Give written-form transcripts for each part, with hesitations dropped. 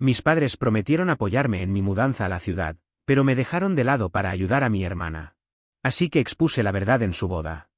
Mis padres prometieron apoyarme en mi mudanza a la ciudad, pero me dejaron de lado para ayudar a mi hermana. Así que expuse la verdad en su boda.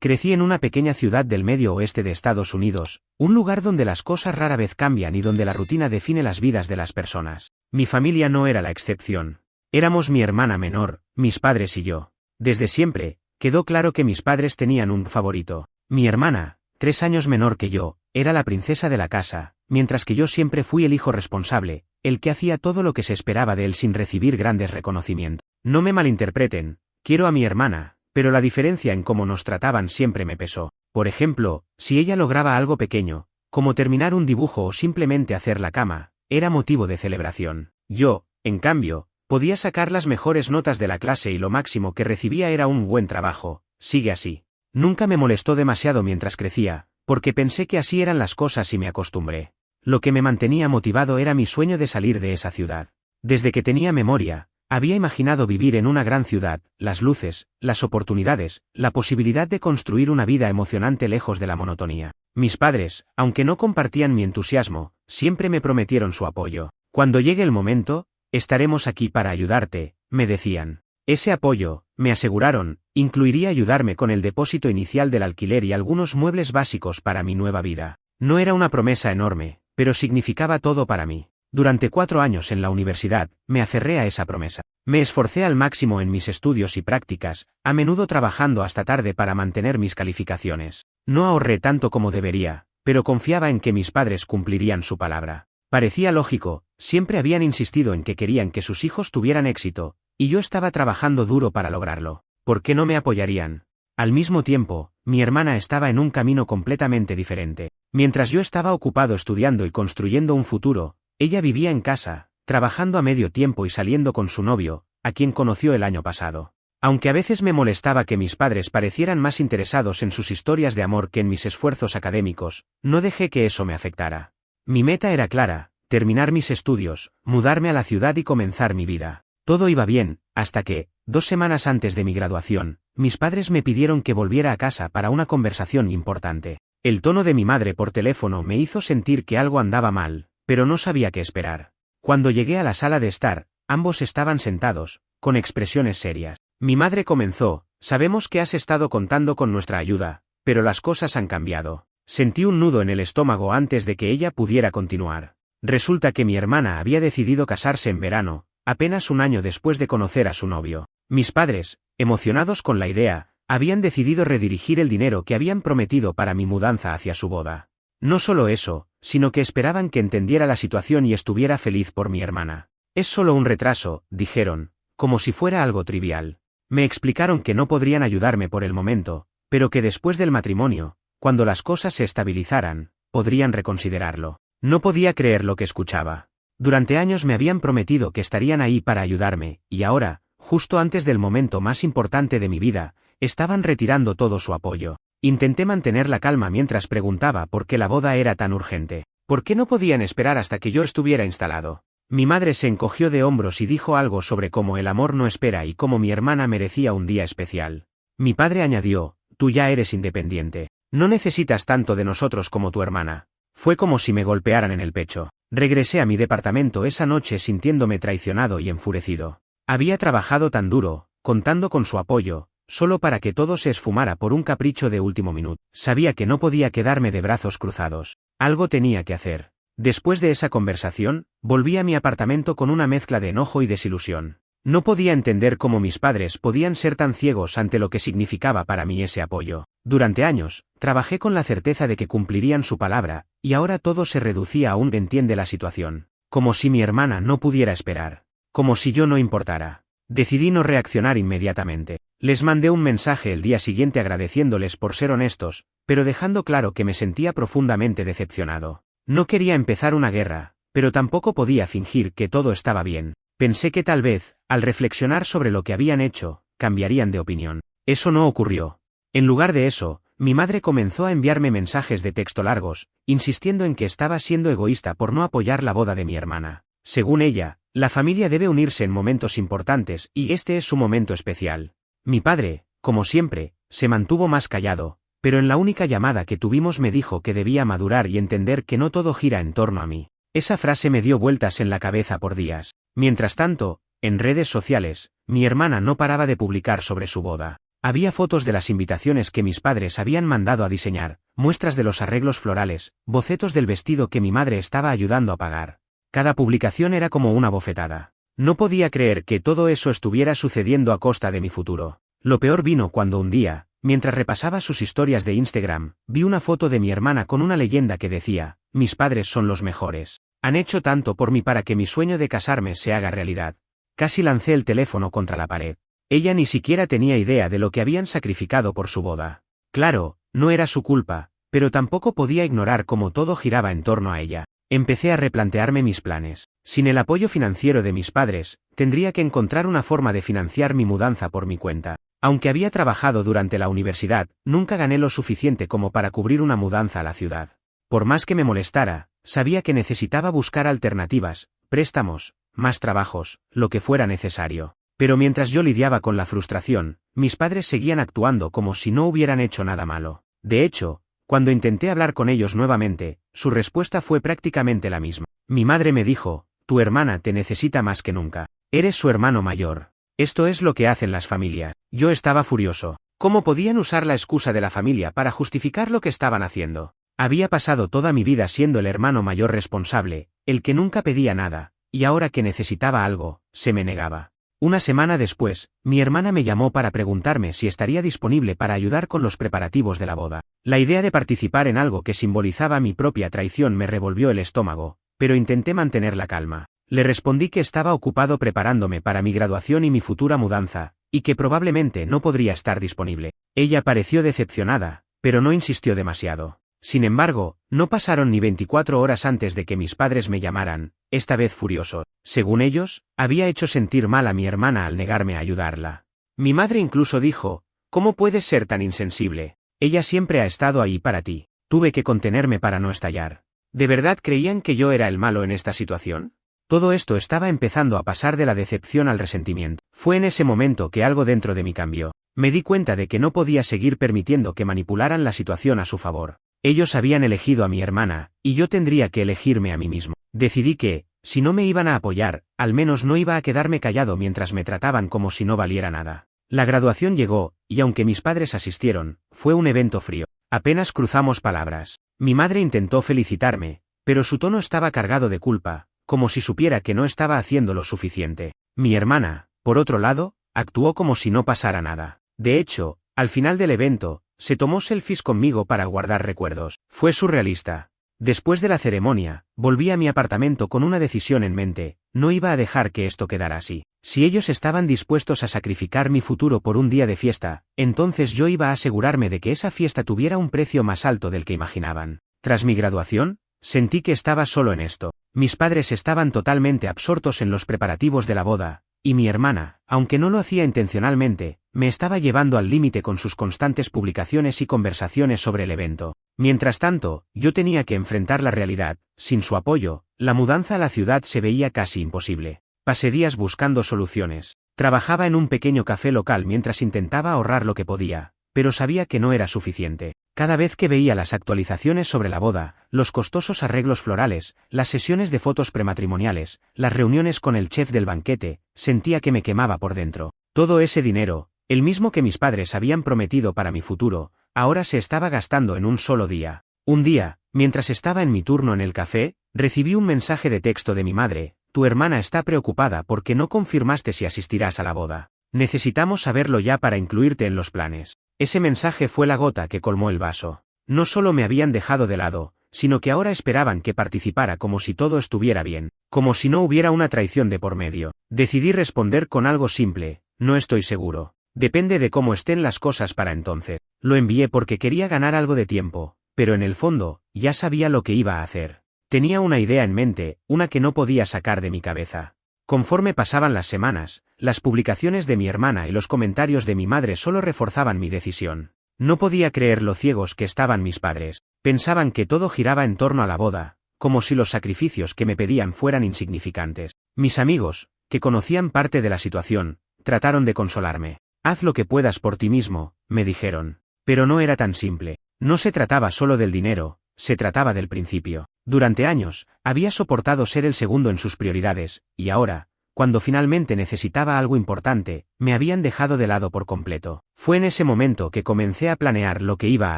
Crecí en una pequeña ciudad del medio oeste de Estados Unidos, un lugar donde las cosas rara vez cambian y donde la rutina define las vidas de las personas. Mi familia no era la excepción. Éramos mi hermana menor, mis padres y yo. Desde siempre, quedó claro que mis padres tenían un favorito. Mi hermana, 3 años menor que yo, era la princesa de la casa, mientras que yo siempre fui el hijo responsable, el que hacía todo lo que se esperaba de él sin recibir grandes reconocimientos. No me malinterpreten, quiero a mi hermana, pero la diferencia en cómo nos trataban siempre me pesó. Por ejemplo, si ella lograba algo pequeño, como terminar un dibujo o simplemente hacer la cama, era motivo de celebración. Yo, en cambio, podía sacar las mejores notas de la clase y lo máximo que recibía era un buen trabajo. Sigue así. Nunca me molestó demasiado mientras crecía, porque pensé que así eran las cosas y me acostumbré. Lo que me mantenía motivado era mi sueño de salir de esa ciudad. Desde que tenía memoria, había imaginado vivir en una gran ciudad, las luces, las oportunidades, la posibilidad de construir una vida emocionante lejos de la monotonía. Mis padres, aunque no compartían mi entusiasmo, siempre me prometieron su apoyo. Cuando llegue el momento, estaremos aquí para ayudarte, me decían. Ese apoyo, me aseguraron, incluiría ayudarme con el depósito inicial del alquiler y algunos muebles básicos para mi nueva vida. No era una promesa enorme, pero significaba todo para mí. Durante 4 años en la universidad, me aferré a esa promesa. Me esforcé al máximo en mis estudios y prácticas, a menudo trabajando hasta tarde para mantener mis calificaciones. No ahorré tanto como debería, pero confiaba en que mis padres cumplirían su palabra. Parecía lógico, siempre habían insistido en que querían que sus hijos tuvieran éxito, y yo estaba trabajando duro para lograrlo. ¿Por qué no me apoyarían? Al mismo tiempo, mi hermana estaba en un camino completamente diferente. Mientras yo estaba ocupado estudiando y construyendo un futuro, ella vivía en casa, trabajando a medio tiempo y saliendo con su novio, a quien conoció el año pasado. Aunque a veces me molestaba que mis padres parecieran más interesados en sus historias de amor que en mis esfuerzos académicos, no dejé que eso me afectara. Mi meta era clara, terminar mis estudios, mudarme a la ciudad y comenzar mi vida. Todo iba bien, hasta que, 2 semanas antes de mi graduación, mis padres me pidieron que volviera a casa para una conversación importante. El tono de mi madre por teléfono me hizo sentir que algo andaba mal, pero no sabía qué esperar. Cuando llegué a la sala de estar, ambos estaban sentados, con expresiones serias. Mi madre comenzó: sabemos que has estado contando con nuestra ayuda, pero las cosas han cambiado. Sentí un nudo en el estómago antes de que ella pudiera continuar. Resulta que mi hermana había decidido casarse en verano, apenas un año después de conocer a su novio. Mis padres, emocionados con la idea, habían decidido redirigir el dinero que habían prometido para mi mudanza hacia su boda. No solo eso, sino que esperaban que entendiera la situación y estuviera feliz por mi hermana. Es solo un retraso, dijeron, como si fuera algo trivial. Me explicaron que no podrían ayudarme por el momento, pero que después del matrimonio, cuando las cosas se estabilizaran, podrían reconsiderarlo. No podía creer lo que escuchaba. Durante años me habían prometido que estarían ahí para ayudarme, y ahora, justo antes del momento más importante de mi vida, estaban retirando todo su apoyo. Intenté mantener la calma mientras preguntaba por qué la boda era tan urgente. ¿Por qué no podían esperar hasta que yo estuviera instalado? Mi madre se encogió de hombros y dijo algo sobre cómo el amor no espera y cómo mi hermana merecía un día especial. Mi padre añadió: tú ya eres independiente. No necesitas tanto de nosotros como tu hermana. Fue como si me golpearan en el pecho. Regresé a mi departamento esa noche sintiéndome traicionado y enfurecido. Había trabajado tan duro, contando con su apoyo, solo para que todo se esfumara por un capricho de último minuto. Sabía que no podía quedarme de brazos cruzados. Algo tenía que hacer. Después de esa conversación, volví a mi apartamento con una mezcla de enojo y desilusión. No podía entender cómo mis padres podían ser tan ciegos ante lo que significaba para mí ese apoyo. Durante años, trabajé con la certeza de que cumplirían su palabra, y ahora todo se reducía a un entiende la situación. Como si mi hermana no pudiera esperar. Como si yo no importara. Decidí no reaccionar inmediatamente. Les mandé un mensaje el día siguiente agradeciéndoles por ser honestos, pero dejando claro que me sentía profundamente decepcionado. No quería empezar una guerra, pero tampoco podía fingir que todo estaba bien. Pensé que tal vez, al reflexionar sobre lo que habían hecho, cambiarían de opinión. Eso no ocurrió. En lugar de eso, mi madre comenzó a enviarme mensajes de texto largos, insistiendo en que estaba siendo egoísta por no apoyar la boda de mi hermana. Según ella, la familia debe unirse en momentos importantes y este es su momento especial. Mi padre, como siempre, se mantuvo más callado, pero en la única llamada que tuvimos me dijo que debía madurar y entender que no todo gira en torno a mí. Esa frase me dio vueltas en la cabeza por días. Mientras tanto, en redes sociales, mi hermana no paraba de publicar sobre su boda. Había fotos de las invitaciones que mis padres habían mandado a diseñar, muestras de los arreglos florales, bocetos del vestido que mi madre estaba ayudando a pagar. Cada publicación era como una bofetada. No podía creer que todo eso estuviera sucediendo a costa de mi futuro. Lo peor vino cuando un día, mientras repasaba sus historias de Instagram, vi una foto de mi hermana con una leyenda que decía: mis padres son los mejores. Han hecho tanto por mí para que mi sueño de casarme se haga realidad. Casi lancé el teléfono contra la pared. Ella ni siquiera tenía idea de lo que habían sacrificado por su boda. Claro, no era su culpa, pero tampoco podía ignorar cómo todo giraba en torno a ella. Empecé a replantearme mis planes. Sin el apoyo financiero de mis padres, tendría que encontrar una forma de financiar mi mudanza por mi cuenta. Aunque había trabajado durante la universidad, nunca gané lo suficiente como para cubrir una mudanza a la ciudad. Por más que me molestara, sabía que necesitaba buscar alternativas, préstamos, más trabajos, lo que fuera necesario. Pero mientras yo lidiaba con la frustración, mis padres seguían actuando como si no hubieran hecho nada malo. De hecho, cuando intenté hablar con ellos nuevamente, su respuesta fue prácticamente la misma. Mi madre me dijo: tu hermana te necesita más que nunca. Eres su hermano mayor. Esto es lo que hacen las familias. Yo estaba furioso. ¿Cómo podían usar la excusa de la familia para justificar lo que estaban haciendo? Había pasado toda mi vida siendo el hermano mayor responsable, el que nunca pedía nada, y ahora que necesitaba algo, se me negaba. Una semana después, mi hermana me llamó para preguntarme si estaría disponible para ayudar con los preparativos de la boda. La idea de participar en algo que simbolizaba mi propia traición me revolvió el estómago, pero intenté mantener la calma. Le respondí que estaba ocupado preparándome para mi graduación y mi futura mudanza, y que probablemente no podría estar disponible. Ella pareció decepcionada, pero no insistió demasiado. Sin embargo, no pasaron ni 24 horas antes de que mis padres me llamaran, esta vez furiosos. Según ellos, había hecho sentir mal a mi hermana al negarme a ayudarla. Mi madre incluso dijo: ¿cómo puedes ser tan insensible? Ella siempre ha estado ahí para ti. Tuve que contenerme para no estallar. ¿De verdad creían que yo era el malo en esta situación? Todo esto estaba empezando a pasar de la decepción al resentimiento. Fue en ese momento que algo dentro de mí cambió. Me di cuenta de que no podía seguir permitiendo que manipularan la situación a su favor. Ellos habían elegido a mi hermana, y yo tendría que elegirme a mí mismo. Decidí que, si no me iban a apoyar, al menos no iba a quedarme callado mientras me trataban como si no valiera nada. La graduación llegó, y aunque mis padres asistieron, fue un evento frío. Apenas cruzamos palabras. Mi madre intentó felicitarme, pero su tono estaba cargado de culpa, como si supiera que no estaba haciendo lo suficiente. Mi hermana, por otro lado, actuó como si no pasara nada. De hecho, al final del evento, se tomó selfies conmigo para guardar recuerdos. Fue surrealista. Después de la ceremonia, volví a mi apartamento con una decisión en mente: no iba a dejar que esto quedara así. Si ellos estaban dispuestos a sacrificar mi futuro por un día de fiesta, entonces yo iba a asegurarme de que esa fiesta tuviera un precio más alto del que imaginaban. Tras mi graduación, sentí que estaba solo en esto. Mis padres estaban totalmente absortos en los preparativos de la boda, y mi hermana, aunque no lo hacía intencionalmente, me estaba llevando al límite con sus constantes publicaciones y conversaciones sobre el evento. Mientras tanto, yo tenía que enfrentar la realidad. Sin su apoyo, la mudanza a la ciudad se veía casi imposible. Pasé días buscando soluciones. Trabajaba en un pequeño café local mientras intentaba ahorrar lo que podía, pero sabía que no era suficiente. Cada vez que veía las actualizaciones sobre la boda, los costosos arreglos florales, las sesiones de fotos prematrimoniales, las reuniones con el chef del banquete, sentía que me quemaba por dentro. Todo ese dinero, el mismo que mis padres habían prometido para mi futuro, ahora se estaba gastando en un solo día. Un día, mientras estaba en mi turno en el café, recibí un mensaje de texto de mi madre: tu hermana está preocupada porque no confirmaste si asistirás a la boda. Necesitamos saberlo ya para incluirte en los planes. Ese mensaje fue la gota que colmó el vaso. No solo me habían dejado de lado, sino que ahora esperaban que participara como si todo estuviera bien, como si no hubiera una traición de por medio. Decidí responder con algo simple: no estoy seguro. Depende de cómo estén las cosas para entonces. Lo envié porque quería ganar algo de tiempo, pero en el fondo, ya sabía lo que iba a hacer. Tenía una idea en mente, una que no podía sacar de mi cabeza. Conforme pasaban las semanas, las publicaciones de mi hermana y los comentarios de mi madre solo reforzaban mi decisión. No podía creer lo ciegos que estaban mis padres. Pensaban que todo giraba en torno a la boda, como si los sacrificios que me pedían fueran insignificantes. Mis amigos, que conocían parte de la situación, trataron de consolarme. Haz lo que puedas por ti mismo, me dijeron. Pero no era tan simple. No se trataba solo del dinero, se trataba del principio. Durante años, había soportado ser el segundo en sus prioridades, y ahora, cuando finalmente necesitaba algo importante, me habían dejado de lado por completo. Fue en ese momento que comencé a planear lo que iba a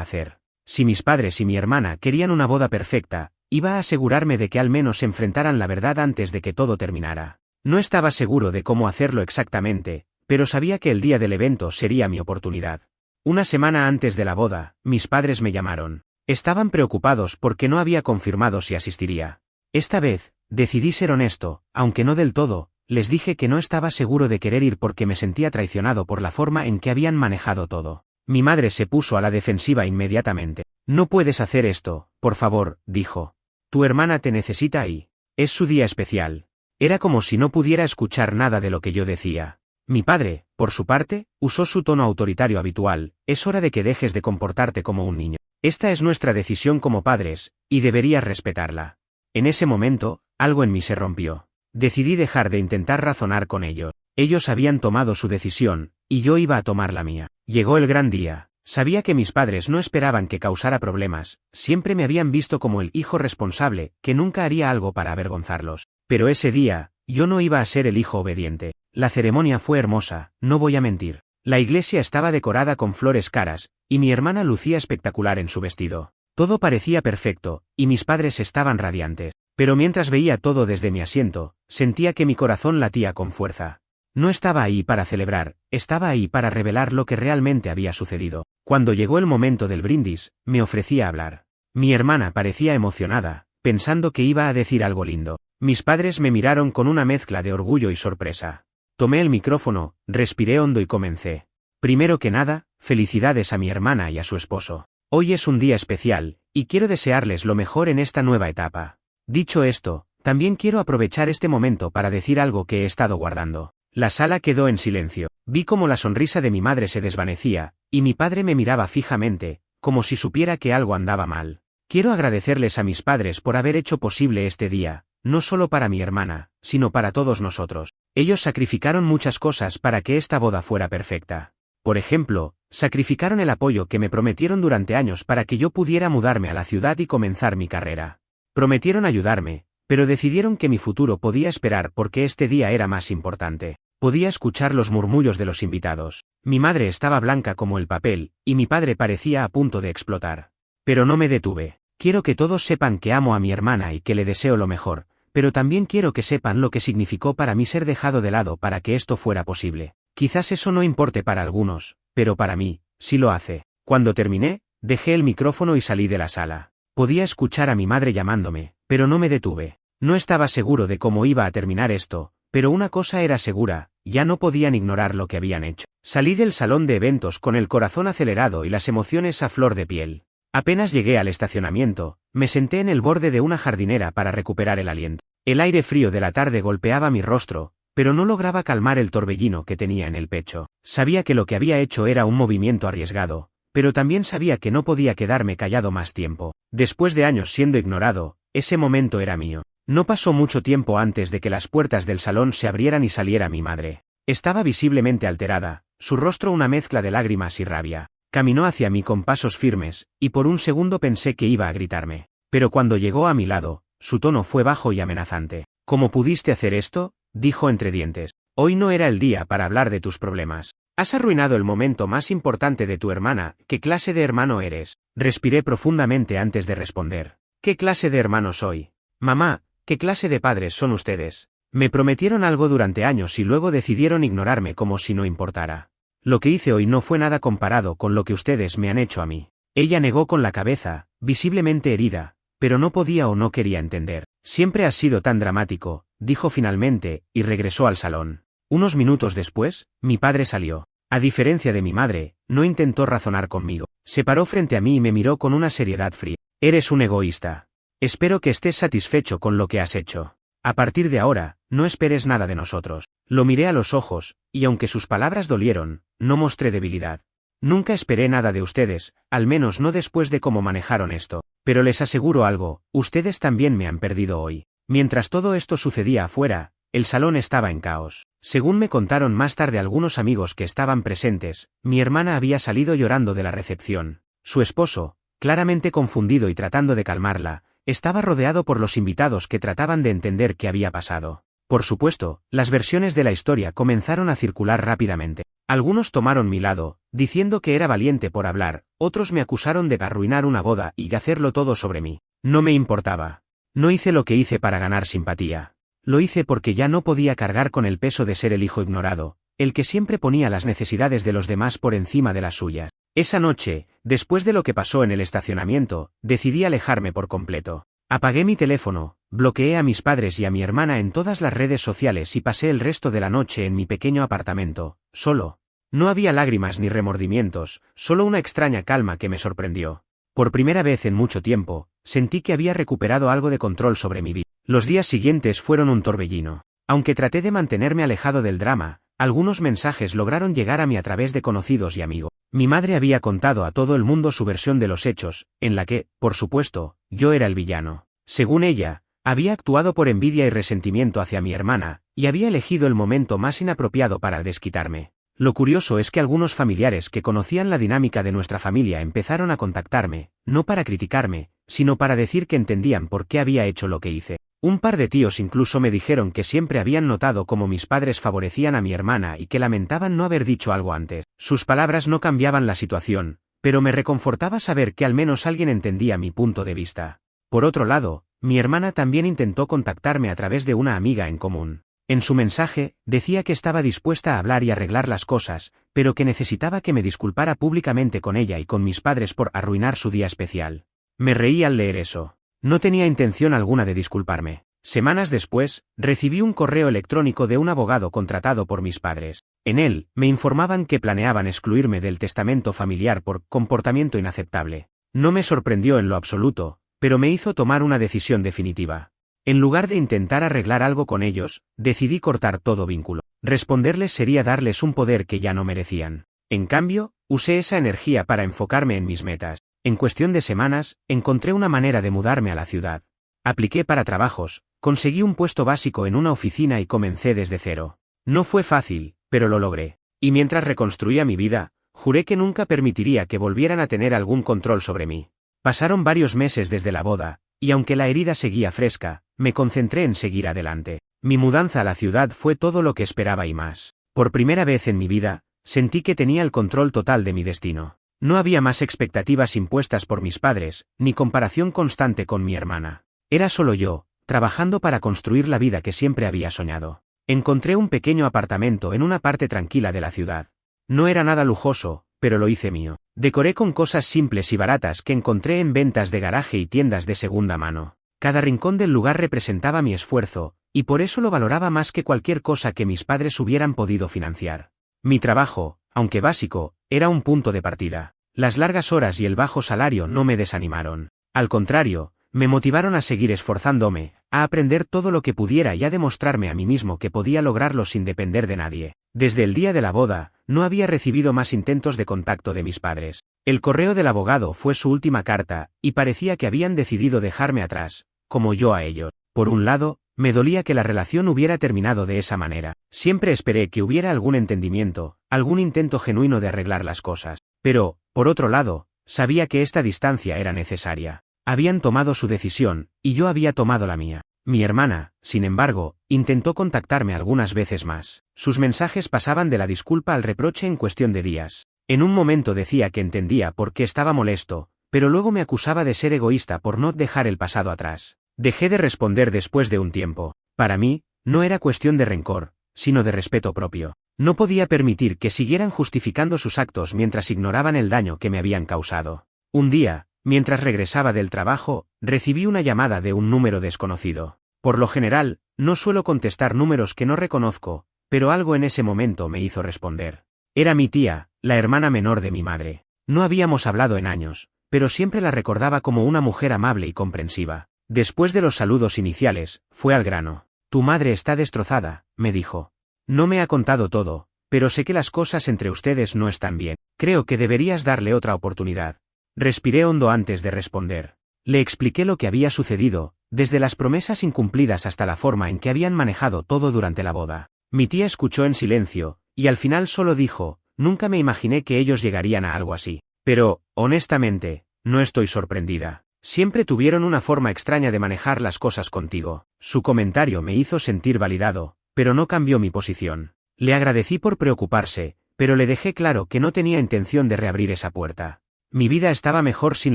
hacer. Si mis padres y mi hermana querían una boda perfecta, iba a asegurarme de que al menos enfrentaran la verdad antes de que todo terminara. No estaba seguro de cómo hacerlo exactamente, pero sabía que el día del evento sería mi oportunidad. Una semana antes de la boda, mis padres me llamaron. Estaban preocupados porque no había confirmado si asistiría. Esta vez, decidí ser honesto, aunque no del todo. Les dije que no estaba seguro de querer ir porque me sentía traicionado por la forma en que habían manejado todo. Mi madre se puso a la defensiva inmediatamente. No puedes hacer esto, por favor, dijo. Tu hermana te necesita ahí. Es su día especial. Era como si no pudiera escuchar nada de lo que yo decía. Mi padre, por su parte, usó su tono autoritario habitual. Es hora de que dejes de comportarte como un niño. Esta es nuestra decisión como padres, y deberías respetarla. En ese momento, algo en mí se rompió. Decidí dejar de intentar razonar con ellos. Ellos habían tomado su decisión, y yo iba a tomar la mía. Llegó el gran día. Sabía que mis padres no esperaban que causara problemas, siempre me habían visto como el hijo responsable, que nunca haría algo para avergonzarlos. Pero ese día, yo no iba a ser el hijo obediente. La ceremonia fue hermosa, no voy a mentir. La iglesia estaba decorada con flores caras, y mi hermana lucía espectacular en su vestido. Todo parecía perfecto, y mis padres estaban radiantes. Pero mientras veía todo desde mi asiento, sentía que mi corazón latía con fuerza. No estaba ahí para celebrar, estaba ahí para revelar lo que realmente había sucedido. Cuando llegó el momento del brindis, me ofrecí a hablar. Mi hermana parecía emocionada, pensando que iba a decir algo lindo. Mis padres me miraron con una mezcla de orgullo y sorpresa. Tomé el micrófono, respiré hondo y comencé. Primero que nada, felicidades a mi hermana y a su esposo. Hoy es un día especial, y quiero desearles lo mejor en esta nueva etapa. Dicho esto, también quiero aprovechar este momento para decir algo que he estado guardando. La sala quedó en silencio. Vi cómo la sonrisa de mi madre se desvanecía, y mi padre me miraba fijamente, como si supiera que algo andaba mal. Quiero agradecerles a mis padres por haber hecho posible este día, no solo para mi hermana, sino para todos nosotros. Ellos sacrificaron muchas cosas para que esta boda fuera perfecta. Por ejemplo, sacrificaron el apoyo que me prometieron durante años para que yo pudiera mudarme a la ciudad y comenzar mi carrera. Prometieron ayudarme, pero decidieron que mi futuro podía esperar porque este día era más importante. Podía escuchar los murmullos de los invitados. Mi madre estaba blanca como el papel, y mi padre parecía a punto de explotar. Pero no me detuve. Quiero que todos sepan que amo a mi hermana y que le deseo lo mejor, pero también quiero que sepan lo que significó para mí ser dejado de lado para que esto fuera posible. Quizás eso no importe para algunos, pero para mí, sí lo hace. Cuando terminé, dejé el micrófono y salí de la sala. Podía escuchar a mi madre llamándome, pero no me detuve. No estaba seguro de cómo iba a terminar esto, pero una cosa era segura, ya no podían ignorar lo que habían hecho. Salí del salón de eventos con el corazón acelerado y las emociones a flor de piel. Apenas llegué al estacionamiento, me senté en el borde de una jardinera para recuperar el aliento. El aire frío de la tarde golpeaba mi rostro, pero no lograba calmar el torbellino que tenía en el pecho. Sabía que lo que había hecho era un movimiento arriesgado, pero también sabía que no podía quedarme callado más tiempo. Después de años siendo ignorado, ese momento era mío. No pasó mucho tiempo antes de que las puertas del salón se abrieran y saliera mi madre. Estaba visiblemente alterada, su rostro una mezcla de lágrimas y rabia. Caminó hacia mí con pasos firmes, y por un segundo pensé que iba a gritarme. Pero cuando llegó a mi lado, su tono fue bajo y amenazante. ¿Cómo pudiste hacer esto?, dijo entre dientes. Hoy no era el día para hablar de tus problemas. Has arruinado el momento más importante de tu hermana. ¿Qué clase de hermano eres? Respiré profundamente antes de responder. ¿Qué clase de hermano soy? Mamá, ¿qué clase de padres son ustedes? Me prometieron algo durante años y luego decidieron ignorarme como si no importara. Lo que hice hoy no fue nada comparado con lo que ustedes me han hecho a mí. Ella negó con la cabeza, visiblemente herida, pero no podía o no quería entender. Siempre has sido tan dramático, dijo finalmente, y regresó al salón. Unos minutos después, mi padre salió. A diferencia de mi madre, no intentó razonar conmigo. Se paró frente a mí y me miró con una seriedad fría. Eres un egoísta. Espero que estés satisfecho con lo que has hecho. A partir de ahora, no esperes nada de nosotros. Lo miré a los ojos, y aunque sus palabras dolieron, no mostré debilidad. Nunca esperé nada de ustedes, al menos no después de cómo manejaron esto. Pero les aseguro algo, ustedes también me han perdido hoy. Mientras todo esto sucedía afuera, el salón estaba en caos. Según me contaron más tarde algunos amigos que estaban presentes, mi hermana había salido llorando de la recepción. Su esposo, claramente confundido y tratando de calmarla, Estaba rodeado por los invitados que trataban de entender qué había pasado. Por supuesto, las versiones de la historia comenzaron a circular rápidamente. Algunos tomaron mi lado, diciendo que era valiente por hablar, otros me acusaron de arruinar una boda y de hacerlo todo sobre mí. No me importaba. No hice lo que hice para ganar simpatía. Lo hice porque ya no podía cargar con el peso de ser el hijo ignorado, el que siempre ponía las necesidades de los demás por encima de las suyas. Esa noche, después de lo que pasó en el estacionamiento, decidí alejarme por completo. Apagué mi teléfono, bloqueé a mis padres y a mi hermana en todas las redes sociales y pasé el resto de la noche en mi pequeño apartamento, solo. No había lágrimas ni remordimientos, solo una extraña calma que me sorprendió. Por primera vez en mucho tiempo, sentí que había recuperado algo de control sobre mi vida. Los días siguientes fueron un torbellino. Aunque traté de mantenerme alejado del drama, algunos mensajes lograron llegar a mí a través de conocidos y amigos. Mi madre había contado a todo el mundo su versión de los hechos, en la que, por supuesto, yo era el villano. Según ella, había actuado por envidia y resentimiento hacia mi hermana, y había elegido el momento más inapropiado para desquitarme. Lo curioso es que algunos familiares que conocían la dinámica de nuestra familia empezaron a contactarme, no para criticarme, sino para decir que entendían por qué había hecho lo que hice. Un par de tíos incluso me dijeron que siempre habían notado cómo mis padres favorecían a mi hermana y que lamentaban no haber dicho algo antes. Sus palabras no cambiaban la situación, pero me reconfortaba saber que al menos alguien entendía mi punto de vista. Por otro lado, mi hermana también intentó contactarme a través de una amiga en común. En su mensaje, decía que estaba dispuesta a hablar y arreglar las cosas, pero que necesitaba que me disculpara públicamente con ella y con mis padres por arruinar su día especial. Me reí al leer eso. No tenía intención alguna de disculparme. Semanas después, recibí un correo electrónico de un abogado contratado por mis padres. En él, me informaban que planeaban excluirme del testamento familiar por comportamiento inaceptable. No me sorprendió en lo absoluto, pero me hizo tomar una decisión definitiva. En lugar de intentar arreglar algo con ellos, decidí cortar todo vínculo. Responderles sería darles un poder que ya no merecían. En cambio, usé esa energía para enfocarme en mis metas. En cuestión de semanas, encontré una manera de mudarme a la ciudad. Apliqué para trabajos, conseguí un puesto básico en una oficina y comencé desde cero. No fue fácil, pero lo logré. Y mientras reconstruía mi vida, juré que nunca permitiría que volvieran a tener algún control sobre mí. Pasaron varios meses desde la boda, y aunque la herida seguía fresca, me concentré en seguir adelante. Mi mudanza a la ciudad fue todo lo que esperaba y más. Por primera vez en mi vida, sentí que tenía el control total de mi destino. No había más expectativas impuestas por mis padres, ni comparación constante con mi hermana. Era solo yo, trabajando para construir la vida que siempre había soñado. Encontré un pequeño apartamento en una parte tranquila de la ciudad. No era nada lujoso, pero lo hice mío. Decoré con cosas simples y baratas que encontré en ventas de garaje y tiendas de segunda mano. Cada rincón del lugar representaba mi esfuerzo, y por eso lo valoraba más que cualquier cosa que mis padres hubieran podido financiar. Mi trabajo, aunque básico, era un punto de partida. Las largas horas y el bajo salario no me desanimaron. Al contrario, me motivaron a seguir esforzándome, a aprender todo lo que pudiera y a demostrarme a mí mismo que podía lograrlo sin depender de nadie. Desde el día de la boda, no había recibido más intentos de contacto de mis padres. El correo del abogado fue su última carta, y parecía que habían decidido dejarme atrás, como yo a ellos. Por un lado, me dolía que la relación hubiera terminado de esa manera. Siempre esperé que hubiera algún entendimiento, algún intento genuino de arreglar las cosas. Pero, por otro lado, sabía que esta distancia era necesaria. Habían tomado su decisión, y yo había tomado la mía. Mi hermana, sin embargo, intentó contactarme algunas veces más. Sus mensajes pasaban de la disculpa al reproche en cuestión de días. En un momento decía que entendía por qué estaba molesto, pero luego me acusaba de ser egoísta por no dejar el pasado atrás. Dejé de responder después de un tiempo. Para mí, no era cuestión de rencor, sino de respeto propio. No podía permitir que siguieran justificando sus actos mientras ignoraban el daño que me habían causado. Un día, mientras regresaba del trabajo, recibí una llamada de un número desconocido. Por lo general, no suelo contestar números que no reconozco, pero algo en ese momento me hizo responder. Era mi tía, la hermana menor de mi madre. No habíamos hablado en años, pero siempre la recordaba como una mujer amable y comprensiva. Después de los saludos iniciales, fue al grano. Tu madre está destrozada, me dijo. No me ha contado todo, pero sé que las cosas entre ustedes no están bien. Creo que deberías darle otra oportunidad. Respiré hondo antes de responder. Le expliqué lo que había sucedido, desde las promesas incumplidas hasta la forma en que habían manejado todo durante la boda. Mi tía escuchó en silencio, y al final solo dijo, nunca me imaginé que ellos llegarían a algo así. Pero, honestamente, no estoy sorprendida. Siempre tuvieron una forma extraña de manejar las cosas contigo. Su comentario me hizo sentir validado, pero no cambió mi posición. Le agradecí por preocuparse, pero le dejé claro que no tenía intención de reabrir esa puerta. Mi vida estaba mejor sin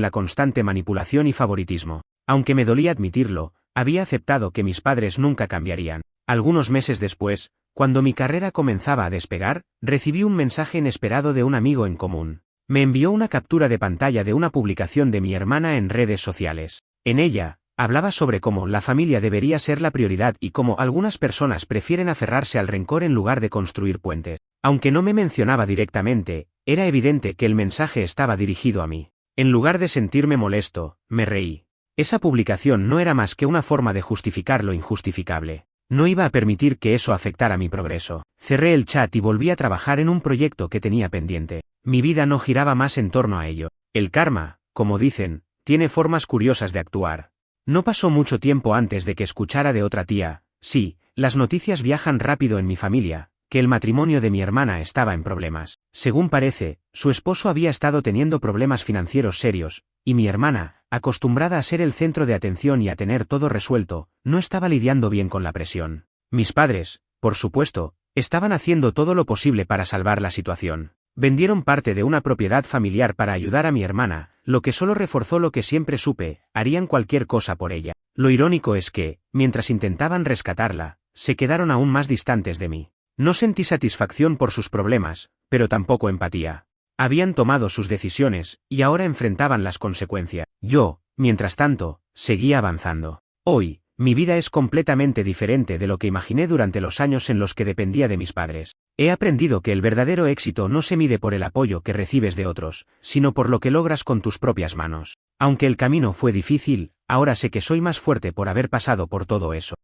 la constante manipulación y favoritismo. Aunque me dolía admitirlo, había aceptado que mis padres nunca cambiarían. Algunos meses después, cuando mi carrera comenzaba a despegar, recibí un mensaje inesperado de un amigo en común. Me envió una captura de pantalla de una publicación de mi hermana en redes sociales. En ella, hablaba sobre cómo la familia debería ser la prioridad y cómo algunas personas prefieren aferrarse al rencor en lugar de construir puentes. Aunque no me mencionaba directamente, era evidente que el mensaje estaba dirigido a mí. En lugar de sentirme molesto, me reí. Esa publicación no era más que una forma de justificar lo injustificable. No iba a permitir que eso afectara mi progreso. Cerré el chat y volví a trabajar en un proyecto que tenía pendiente. Mi vida no giraba más en torno a ello. El karma, como dicen, tiene formas curiosas de actuar. No pasó mucho tiempo antes de que escuchara de otra tía, sí, las noticias viajan rápido en mi familia, que el matrimonio de mi hermana estaba en problemas. Según parece, su esposo había estado teniendo problemas financieros serios, y mi hermana, acostumbrada a ser el centro de atención y a tener todo resuelto, no estaba lidiando bien con la presión. Mis padres, por supuesto, estaban haciendo todo lo posible para salvar la situación. Vendieron parte de una propiedad familiar para ayudar a mi hermana, lo que solo reforzó lo que siempre supe, harían cualquier cosa por ella. Lo irónico es que, mientras intentaban rescatarla, se quedaron aún más distantes de mí. No sentí satisfacción por sus problemas, pero tampoco empatía. Habían tomado sus decisiones, y ahora enfrentaban las consecuencias. Yo, mientras tanto, seguía avanzando. Hoy, mi vida es completamente diferente de lo que imaginé durante los años en los que dependía de mis padres. He aprendido que el verdadero éxito no se mide por el apoyo que recibes de otros, sino por lo que logras con tus propias manos. Aunque el camino fue difícil, ahora sé que soy más fuerte por haber pasado por todo eso.